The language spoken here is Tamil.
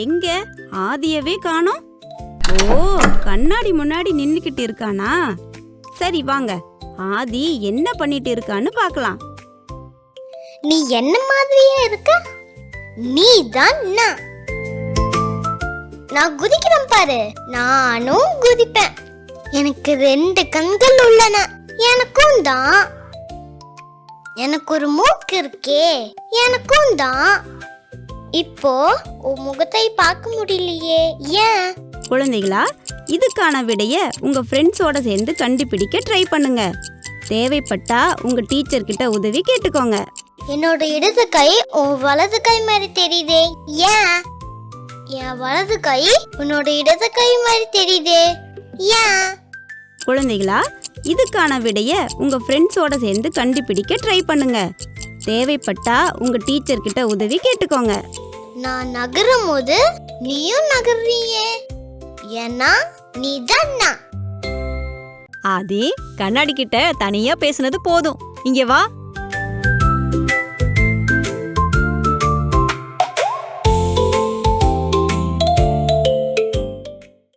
எங்க ஆதியவே காணோம். ஓ, கண்ணாடி முன்னாடி நின்னுக்கிட்டு இருக்கானா? சரி வாங்க, ஆதி என்ன பண்ணிட்டு இருக்கான்னு பார்க்கலாம். நீ என்ன மாதிரியே இருக்க. நீ தான் நான் குதிக்கிறேன் பாரு. நானும் குதிப்பேன். எனக்கு 2 கண்கள் உள்ளன. எனக்கும் தான். எனக்கு ஒரு மூக்கு இருக்கே. எனக்கும் தான். இப்போ உன் முகத்தை பார்க்க முடியலையே, ஏன்? குழந்தைகளா, இதுக்கான விடைய உங்க ஃப்ரெண்ட்ஸோட சேர்ந்து கண்டுபிடிக்க ட்ரை பண்ணுங்க. தேவைப்பட்டா உங்க டீச்சர் கிட்ட உதவி கேட்டுக்கோங்க. என்னோட இடது கை உன் வலது கை மாதிரி தெரியுதே, ஏன்? என் வலது கை உன்னோட இடது கை மாதிரி தெரியுதே, ஏன்? குழந்தைகளா, இதுக்கான விடைய உங்க ஃப்ரெண்ட்ஸோட சேர்ந்து கண்டுபிடிக்க ட்ரை பண்ணுங்க. தேவைப்பட்டா உங்க டீச்சர் கிட்ட உதவி கேட்டுக்கோங்க. நான் நகரும் போது நீயும் நகர்றியே, ஏன்னா நீ தான். ஆதி, கண்ணாடி கிட்ட தனியா பேசுனது போதும். இங்க வா.